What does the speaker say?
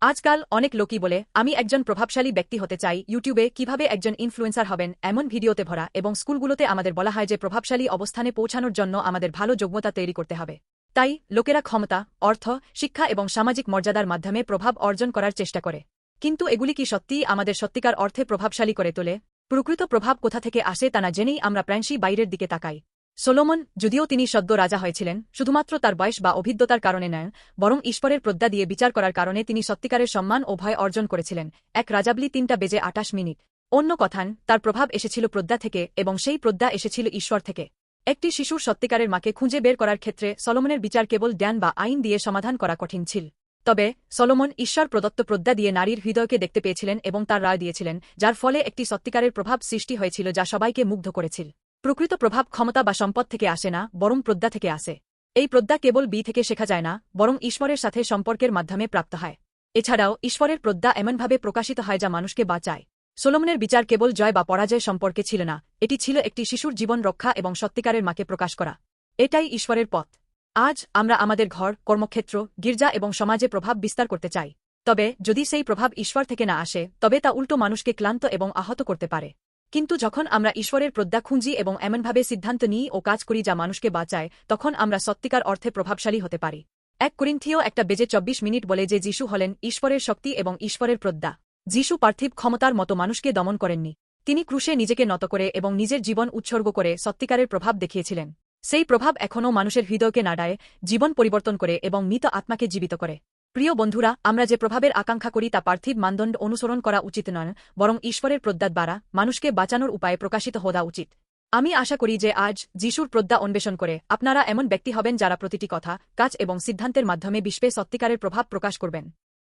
আজকাল অনেক লোকই বলে আমি একজন প্রভাবশালী ব্যক্তি হতে চাই। ইউটিউবে কিভাবে একজন ইনফ্লুয়েন্সার হবেন এমন ভিডিওতে ভরা, এবং স্কুলগুলোতে আমাদের বলা হয় যে প্রভাবশালী অবস্থানে পৌঁছানোর জন্য আমাদের ভালো যোগ্যতা তৈরি করতে হবে। তাই লোকেরা ক্ষমতা, অর্থ, শিক্ষা এবং সামাজিক মর্যাদার মাধ্যমে প্রভাব অর্জন করার চেষ্টা করে। কিন্তু এগুলি কি সত্যিই আমাদের সত্যিকার অর্থে প্রভাবশালী করে তোলে? প্রকৃত প্রভাব কোথা থেকে আসে তা না জেনেই আমরা প্রায়শই বাইরের দিকে তাকাই। সলোমন, যদিও তিনি সদ্য রাজা হয়েছিলেন, শুধুমাত্র তার বয়স বা অভিজ্ঞতার কারণে নয়, বরং ঈশ্বরের প্রজ্ঞা দিয়ে বিচার করার কারণে তিনি সত্যিকারের সম্মান ও ভয় অর্জন করেছিলেন। 1 রাজাবলি 3:28। অন্য কথান, তার প্রভাব এসেছিল প্রজ্ঞা থেকে, এবং সেই প্রজ্ঞা এসেছিল ঈশ্বর থেকে। একটি শিশুর সত্যিকারের মাকে খুঁজে বের করার ক্ষেত্রে সলোমনের বিচার কেবল জ্ঞান বা আইন দিয়ে সমাধান করা কঠিন ছিল। তবে সলোমন ঈশ্বর প্রদত্ত প্রজ্ঞা দিয়ে নারীর হৃদয়কে দেখতে পেয়েছিলেন এবং তার রায় দিয়েছিলেন, যার ফলে একটি সত্যিকারের প্রভাব সৃষ্টি হয়েছিল যা সবাইকে মুগ্ধ করেছিল। প্রকৃত প্রভাব ক্ষমতা বা সম্পদ থেকে আসে না, বরং প্রজ্ঞা থেকে আসে। এই প্রজ্ঞা কেবল থেকে শেখা যায় না, বরং ঈশ্বরের সাথে সম্পর্কের মাধ্যমে প্রাপ্ত হয়। এছাড়াও ঈশ্বরের প্রজ্ঞা এমনভাবে প্রকাশিত হয় যা মানুষকে বাঁচায়। সলোমনের বিচার কেবল জয় বা পরাজয় সম্পর্কে ছিল না, এটি ছিল একটি শিশুর জীবন রক্ষা এবং সত্যিকারের মাকে প্রকাশ করা। এটাই ঈশ্বরের পথ। আজ আমরা আমাদের ঘর, কর্মক্ষেত্র, গির্জা এবং সমাজে প্রভাব বিস্তার করতে চাই। তবে যদি সেই প্রভাব ঈশ্বর থেকে না আসে, তবে তা উল্টো মানুষকে ক্লান্ত এবং আহত করতে পারে। কিন্তু যখন আমরা ঈশ্বরের প্রজ্ঞা খুঁজি এবং এমনভাবে সিদ্ধান্ত নিই ও কাজ করি যা মানুষকে বাঁচায়, তখন আমরা সত্যিকার অর্থে প্রভাবশালী হতে পারি। 1 করিন্থীয় 1:24 বলে যে যীশু হলেন ঈশ্বরের শক্তি এবং ঈশ্বরের প্রজ্ঞা। যীশু পার্থিব ক্ষমতার মতো মানুষকে দমন করেননি। তিনি ক্রুশে নিজেকে নত করে এবং নিজের জীবন উৎসর্গ করে সত্যিকারের প্রভাব দেখিয়েছিলেন। সেই প্রভাব এখনও মানুষের হৃদয়কে নাড়ায়, জীবন পরিবর্তন করে এবং মৃত আত্মাকে জীবিত করে। প্রিয় বন্ধুরা, আমরা যে প্রভাবের আকাঙ্ক্ষা করি তা পার্থিব মানদণ্ড অনুসরণ করা উচিত নয়, বরং ঈশ্বরের প্রজ্ঞা দ্বারা মানুষকে বাঁচানোর উপায়ে প্রকাশিত হওয়া উচিত। আমি আশা করি যে আজ যীশুর প্রজ্ঞা অন্বেষণ করে আপনারা এমন ব্যক্তি হবেন যারা প্রতিটি কথা, কাজ এবং সিদ্ধান্তের মাধ্যমে বিশ্বে সত্যিকারের প্রভাব প্রকাশ করবেন।